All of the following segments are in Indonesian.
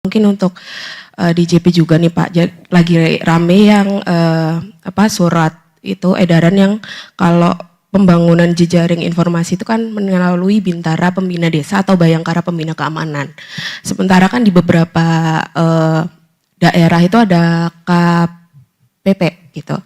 Mungkin untuk di JP juga nih Pak, lagi rame yang surat itu edaran yang kalau pembangunan jejaring informasi itu kan melalui Bintara Pembina Desa atau Bayangkara Pembina Keamanan. Sementara kan di beberapa daerah itu ada KPP gitu.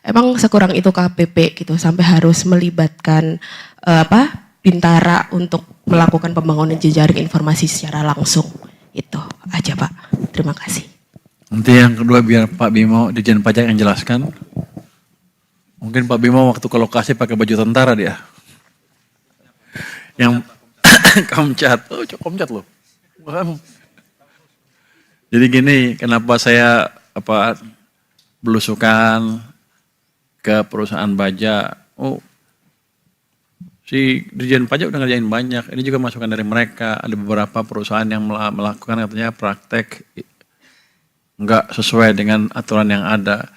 Emang sekurang itu KPP gitu sampai harus melibatkan Bintara untuk melakukan pembangunan jejaring informasi secara langsung. Itu aja Pak. Terima kasih. Nanti yang kedua biar Pak Bimo Dirjen Pajak yang jelaskan. Mungkin Pak Bimo waktu ke lokasi pakai baju tentara dia. Yang Komcat. Oh, Komcat loh. Jadi gini, kenapa saya belusukan ke perusahaan baja. Oh, si Dirjen Pajak udah ngerjain banyak. Ini juga masukan dari mereka. Ada beberapa perusahaan yang melakukan katanya praktek nggak sesuai dengan aturan yang ada.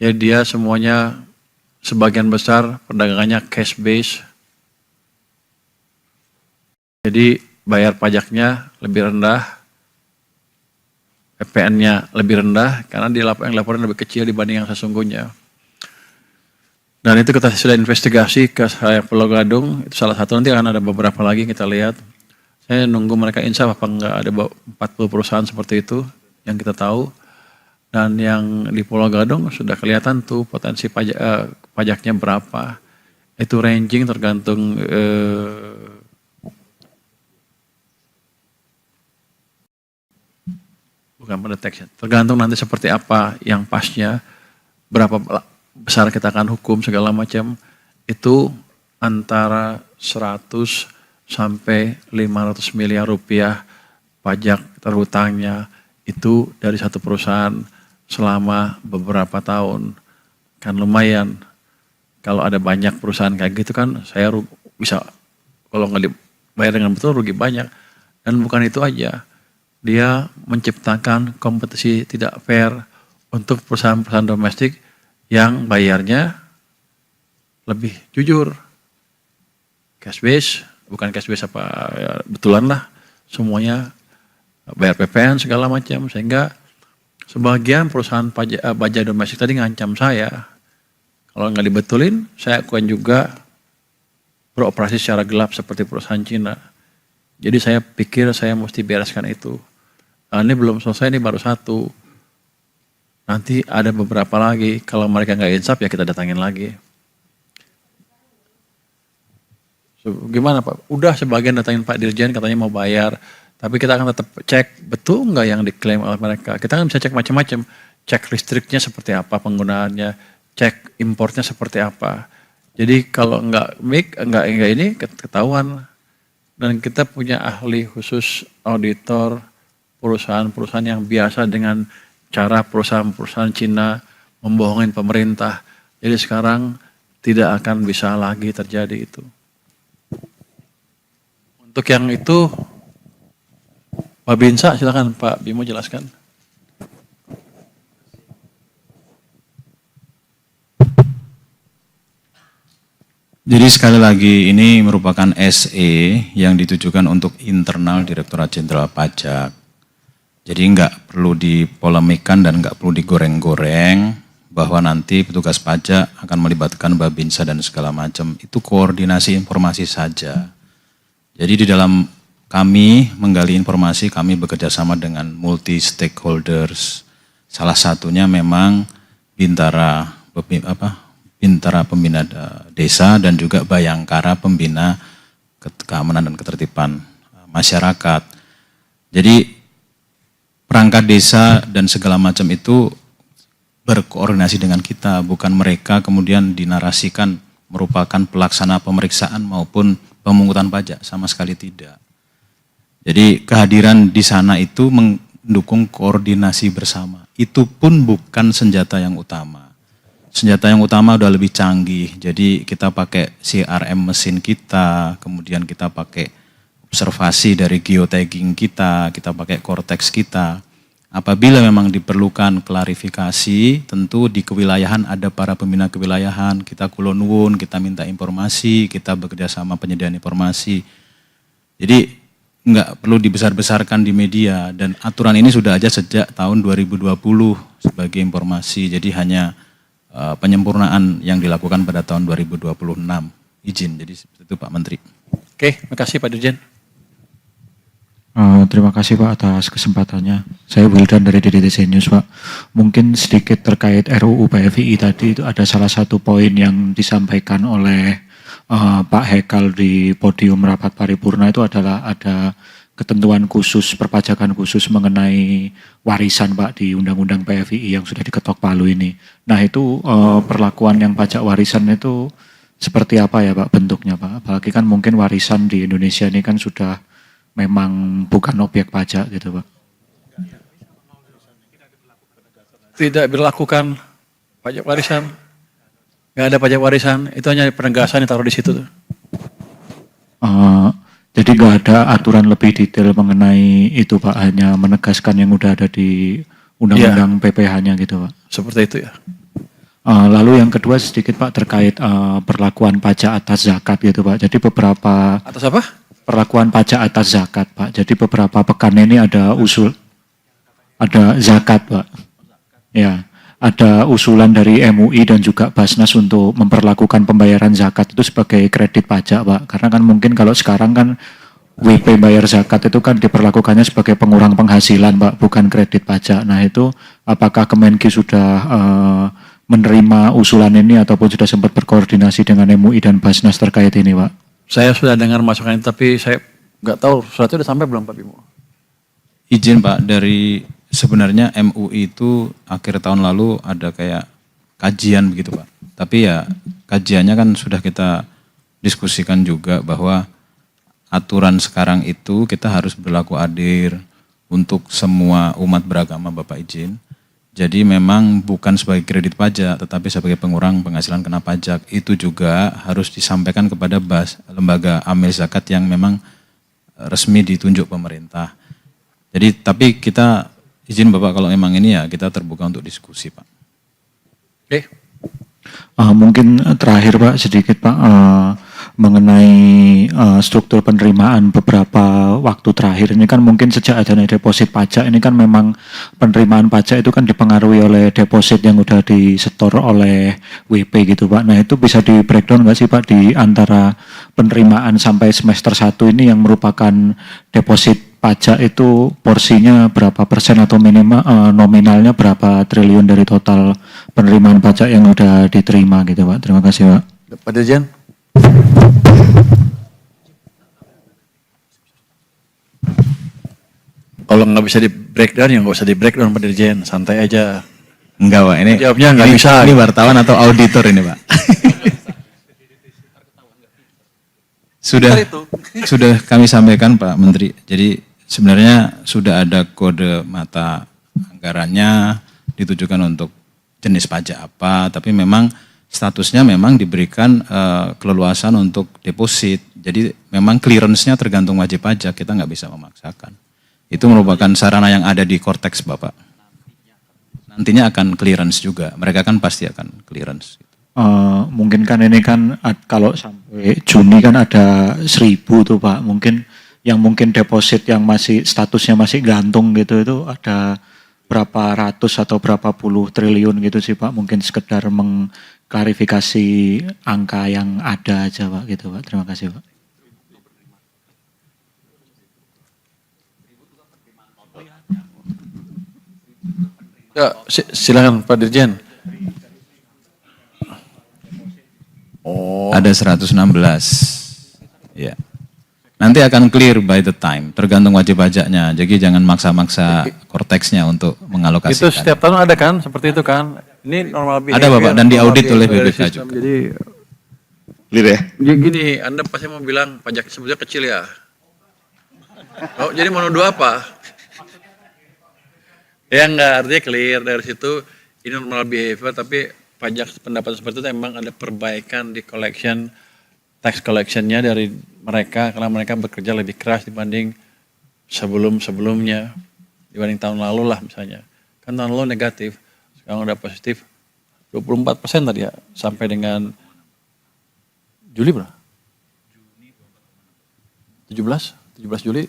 Jadi dia semuanya sebagian besar perdagangannya cash base. Jadi bayar pajaknya lebih rendah, PPN-nya lebih rendah karena yang laporan lebih kecil dibanding yang sesungguhnya. Dan itu kita sudah investigasi ke Pulau Gadung, itu salah satu, nanti akan ada beberapa lagi kita lihat. Saya nunggu mereka insaf apa enggak, ada 40 perusahaan seperti itu yang kita tahu. Dan yang di Pulau Gadung sudah kelihatan tuh potensi pajaknya berapa. Itu ranging tergantung bukan pendeteksi, tergantung nanti seperti apa yang pasnya, berapa besar kita akan hukum segala macam. Itu antara 100 sampai 500 miliar rupiah pajak terhutangnya itu dari satu perusahaan selama beberapa tahun. Kan lumayan. Kalau ada banyak perusahaan kayak gitu kan saya bisa, kalau nggak dibayar dengan betul rugi banyak. Dan bukan itu aja. Dia menciptakan kompetisi tidak fair untuk perusahaan-perusahaan domestik yang bayarnya lebih jujur. Cash base, bukan cash base ya, betulan lah. Semuanya bayar PPN segala macam, sehingga sebagian perusahaan baja domestik tadi ngancam saya. Kalau nggak dibetulin, saya akan juga beroperasi secara gelap seperti perusahaan Cina. Jadi saya pikir saya mesti bereskan itu. Nah, ini belum selesai, ini baru satu. Nanti ada beberapa lagi, kalau mereka nggak insaf ya kita datangin lagi. Gimana Pak? Udah sebagian datangin Pak Dirjen katanya mau bayar. Tapi kita akan tetap cek betul nggak yang diklaim oleh mereka. Kita kan bisa cek macam-macam, cek listriknya seperti apa penggunaannya, cek importnya seperti apa. Jadi kalau nggak ini ketahuan. Dan kita punya ahli khusus auditor perusahaan-perusahaan yang biasa dengan cara perusahaan-perusahaan Cina membohongin pemerintah. Jadi sekarang tidak akan bisa lagi terjadi itu. Untuk yang itu Pak Binsa, silakan Pak Bimo jelaskan. Jadi sekali lagi ini merupakan SE yang ditujukan untuk internal Direktorat Jenderal Pajak. Jadi nggak perlu dipolemikan dan nggak perlu digoreng-goreng bahwa nanti petugas pajak akan melibatkan Babinsa dan segala macam. Itu koordinasi informasi saja. Jadi di dalam kami menggali informasi, kami bekerja sama dengan multi stakeholders. Salah satunya memang Bintara Pembina Desa dan juga Bayangkara Pembina Keamanan dan Ketertiban Masyarakat. Jadi perangkat desa dan segala macam itu berkoordinasi dengan kita, bukan mereka kemudian dinarasikan merupakan pelaksana pemeriksaan maupun pemungutan pajak, sama sekali tidak. Jadi kehadiran di sana itu mendukung koordinasi bersama. Itu pun bukan senjata yang utama. Senjata yang utama udah lebih canggih. Jadi kita pakai CRM mesin kita, kemudian kita pakai observasi dari geotagging kita pakai Cortex kita. Apabila memang diperlukan klarifikasi, tentu di kewilayahan ada para pembina kewilayahan, kita kulonwun, kita minta informasi, kita bekerja sama penyediaan informasi. Jadi nggak perlu dibesar-besarkan di media, dan aturan ini sudah ada sejak tahun 2020 sebagai informasi, jadi hanya penyempurnaan yang dilakukan pada tahun 2026 izin, jadi seperti itu Pak Menteri. Oke, makasih Pak Dirjen. Terima kasih Pak atas kesempatannya. Saya Wildan dari DDTC News Pak. Mungkin sedikit terkait RUU PFI tadi, itu ada salah satu poin yang disampaikan oleh Pak Hekal di podium rapat paripurna, itu adalah ada ketentuan khusus, perpajakan khusus mengenai warisan Pak di Undang-Undang PFI yang sudah diketok palu ini. Nah itu perlakuan yang pajak warisan itu seperti apa ya Pak bentuknya Pak? Apalagi kan mungkin warisan di Indonesia ini kan sudah memang bukan objek pajak gitu Pak. Tidak berlakukan pajak warisan. Nggak ada pajak warisan, itu hanya penegasan yang taruh di situ tuh. Jadi nggak ada aturan lebih detail mengenai itu Pak, hanya menegaskan yang udah ada di Undang-Undang PPH-nya gitu Pak. Seperti itu ya. Lalu yang kedua sedikit Pak terkait perlakuan pajak atas zakat gitu Pak. Jadi beberapa Atas apa? perlakuan pajak atas zakat Pak. Jadi beberapa pekan ini ada zakat Pak. Ya, ada usulan dari MUI dan juga Basnas untuk memperlakukan pembayaran zakat itu sebagai kredit pajak Pak. Karena kan mungkin kalau sekarang kan WP bayar zakat itu kan diperlakukannya sebagai pengurang penghasilan Pak, bukan kredit pajak. Nah itu apakah Kemenki sudah menerima usulan ini ataupun sudah sempat berkoordinasi dengan MUI dan Basnas terkait ini Pak? Saya sudah dengar masukan itu, tapi saya nggak tahu suratnya udah sampai belum Pak Bimo. Izin Pak, dari sebenarnya MUI itu akhir tahun lalu ada kayak kajian begitu Pak. Tapi ya kajiannya kan sudah kita diskusikan juga bahwa aturan sekarang itu kita harus berlaku adil untuk semua umat beragama Bapak izin. Jadi memang bukan sebagai kredit pajak tetapi sebagai pengurang penghasilan kena pajak. Itu juga harus disampaikan kepada BAS, lembaga amil zakat yang memang resmi ditunjuk pemerintah. Jadi tapi kita izin Bapak kalau memang ini ya kita terbuka untuk diskusi Pak. Oke. Mungkin terakhir Pak sedikit Pak mengenai struktur penerimaan beberapa waktu terakhir ini kan mungkin sejak adanya deposit pajak ini kan memang penerimaan pajak itu kan dipengaruhi oleh deposit yang udah disetor oleh WP gitu Pak. Nah itu bisa di breakdown nggak sih Pak di antara penerimaan sampai semester 1 ini yang merupakan deposit pajak itu porsinya berapa persen atau minimal nominalnya berapa triliun dari total penerimaan pajak yang udah diterima gitu Pak. Terima kasih Pak. Pak Dirjen. Kalau nggak bisa di breakdown ya nggak usah di breakdown Pak Dirjen, santai aja. Enggak Pak, ini Jawabnya nggak bisa. Ini wartawan atau auditor ini Pak. Sudah kami sampaikan Pak Menteri. Jadi sebenarnya sudah ada kode mata anggarannya ditujukan untuk jenis pajak apa, tapi memang statusnya memang diberikan keleluasan untuk deposit. Jadi memang clearance-nya tergantung wajib pajak, kita nggak bisa memaksakan. Itu merupakan sarana yang ada di Korteks Bapak. Nantinya akan clearance juga, mereka kan pasti akan clearance. Mungkin kan ini kan kalau sampai Juni kan ada 1.000 tuh Pak, mungkin yang mungkin deposit yang masih statusnya masih gantung gitu itu ada berapa ratus atau berapa puluh triliun gitu sih Pak, mungkin sekedar mengklarifikasi angka yang ada aja Pak gitu Pak. Terima kasih Pak. Ya, silakan Pak Dirjen. Oh. Ada 116. Ya. Nanti akan clear by the time, tergantung wajib pajaknya. Jadi jangan maksa-maksa korteksnya untuk mengalokasikan. Itu setiap tahun ada kan, seperti itu kan. Ini normal behavior. Ada Bapak, dan diaudit oleh BPK juga. Jadi Clear ya? gini, Anda pasti mau bilang pajak sebetulnya kecil ya. Oh, jadi mau nuduh apa? Ya enggak, artinya clear dari situ. Ini normal behavior, tapi pajak pendapatan seperti itu memang ada perbaikan di collection, tax collectionnya dari mereka, karena mereka bekerja lebih keras dibanding sebelumnya, dibanding tahun lalu lah misalnya. Kan tahun lalu negatif, sekarang udah positif 24% tadi ya, sampai dengan Juli berapa? 17 Juli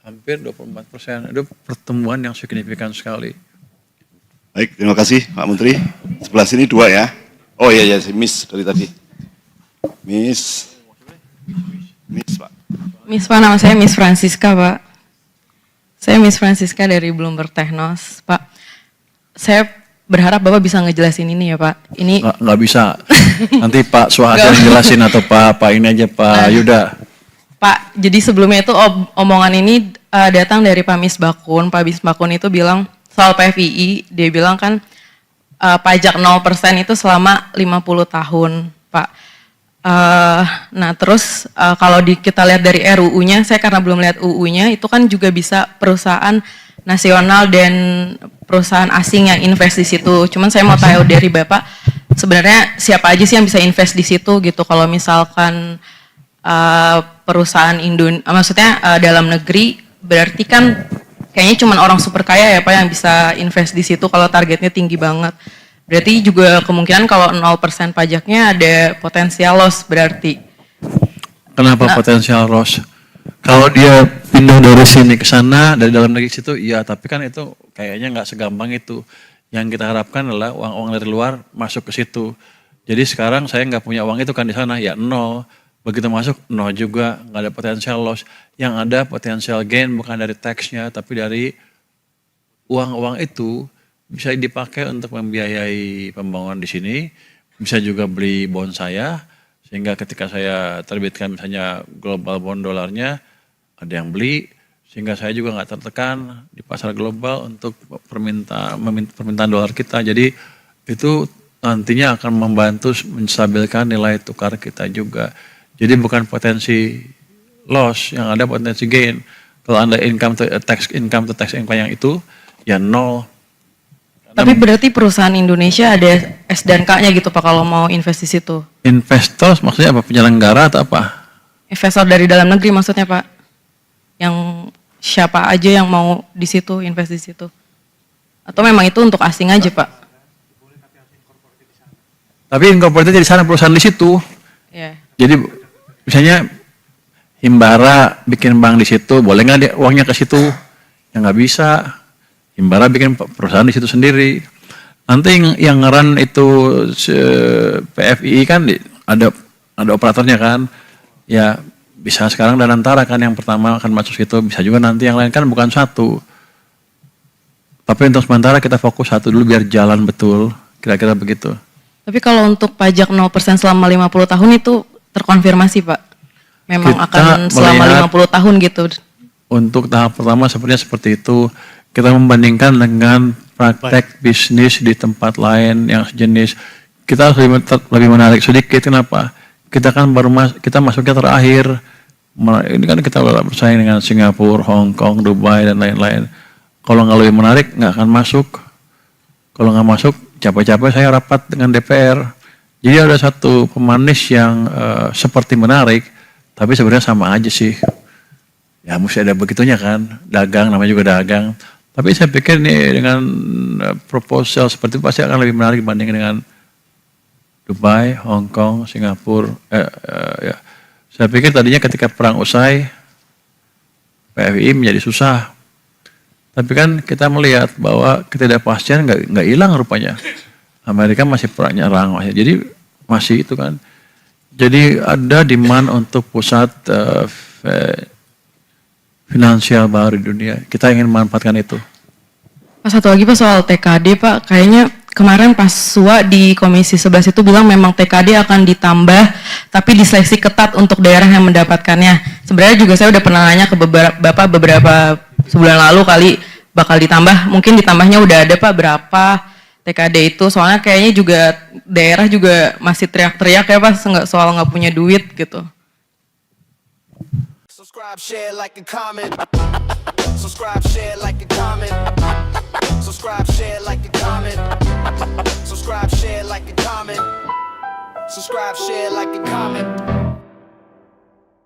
hampir 24%. Itu pertumbuhan yang signifikan sekali. Baik, terima kasih Pak Menteri. Sebelah sini 2 ya. Oh iya, si Miss dari tadi. Miss Pak. Miss Pak, nama saya Miss Francisca, Pak. Saya Miss Francisca dari Bloomberg Technos, Pak. Saya berharap Bapak bisa ngejelasin ini ya, Pak. Ini Nggak bisa. Nanti Pak Suhadi yang jelasin atau Pak ini aja Pak Yuda. Pak, jadi sebelumnya itu omongan ini datang dari Pak Misbakun. Pak Misbakun itu bilang soal PFII, dia bilang kan pajak 0% itu selama 50 tahun, Pak. Nah terus kalau kita lihat dari RUU-nya, saya karena belum lihat UU-nya, itu kan juga bisa perusahaan nasional dan perusahaan asing yang invest di situ. Cuman saya mau tahu dari Bapak, sebenarnya siapa aja sih yang bisa invest di situ gitu? Kalau misalkan perusahaan maksudnya dalam negeri, berarti kan kayaknya cuma orang super kaya ya Pak yang bisa invest di situ kalau targetnya tinggi banget. Berarti juga kemungkinan kalau 0% pajaknya ada potensial loss berarti. Kenapa potensial loss? Kalau dia pindah dari sini ke sana, dari dalam negeri situ, iya. Tapi kan itu kayaknya nggak segampang itu. Yang kita harapkan adalah uang-uang dari luar masuk ke situ. Jadi sekarang saya nggak punya uang itu kan di sana, ya 0. Begitu masuk, 0 juga, nggak ada potensial loss. Yang ada potensial gain bukan dari tax-nya, tapi dari uang-uang itu bisa dipakai untuk membiayai pembangunan di sini, bisa juga beli bond saya, sehingga ketika saya terbitkan misalnya global bond dolarnya, ada yang beli, sehingga saya juga nggak tertekan di pasar global untuk permintaan dolar kita. Jadi itu nantinya akan membantu menstabilkan nilai tukar kita juga. Jadi bukan potensi loss, yang ada potensi gain. Kalau Anda income to tax income yang itu, ya 0. Tapi berarti perusahaan Indonesia ada S dan K-nya gitu Pak kalau mau invest di situ? Investor maksudnya apa? Penyelenggara atau apa? Investor dari dalam negeri maksudnya Pak? Yang siapa aja yang mau di situ, invest di situ? Atau memang itu untuk asing aja Pak? Tapi incorporated di sana, perusahaan di situ. Yeah. Jadi misalnya Himbara bikin bank di situ, boleh nggak dia uangnya ke situ? Ya nggak bisa. Himbara bikin perusahaan di situ sendiri. Nanti yang ngeran itu PFII kan ada operatornya kan. Ya bisa sekarang Danantara kan yang pertama akan masuk situ, bisa juga nanti yang lain kan bukan satu. Tapi untuk sementara kita fokus satu dulu biar jalan betul, kira-kira begitu. Tapi kalau untuk pajak 0% selama 50 tahun itu terkonfirmasi Pak? Memang Kita akan selama 50 tahun gitu? Untuk tahap pertama seperti itu. Kita membandingkan dengan praktek bisnis di tempat lain yang sejenis. Kita harus lebih menarik sedikit. Kenapa? Kita kan kita masuknya terakhir. Ini kan kita bersaing dengan Singapura, Hong Kong, Dubai dan lain-lain. Kalau nggak lebih menarik nggak akan masuk. Kalau nggak masuk, capek-capek saya rapat dengan DPR. Jadi ada satu pemanis yang seperti menarik, tapi sebenarnya sama aja sih. Ya mesti ada begitunya kan, dagang namanya juga dagang. Tapi saya pikir nih dengan proposal seperti itu pasti akan lebih menarik dibandingkan dengan Dubai, Hong Kong, Singapura. Ya. Saya pikir tadinya ketika perang usai, PFI menjadi susah. Tapi kan kita melihat bahwa ketidakpastian nggak hilang rupanya. Amerika masih perang nyerang, jadi masih itu kan. Jadi ada demand untuk pusat finansial baru di dunia. Kita ingin memanfaatkan itu. Pak, satu lagi Pak soal TKD Pak, kayaknya kemarin pas SUA di Komisi 11 itu bilang memang TKD akan ditambah, tapi diseleksi ketat untuk daerah yang mendapatkannya. Sebenarnya juga saya udah pernah nanya ke Bapak beberapa sebulan lalu kali bakal ditambah, mungkin ditambahnya udah ada Pak berapa TKD itu, soalnya kayaknya juga daerah juga masih teriak-teriak ya Pak, soal nggak punya duit gitu. Subscribe, share, like, and comment. Subscribe, share, like, and comment. Subscribe, share, like, and comment. Subscribe, share, like, and comment. Subscribe, share, like, and comment.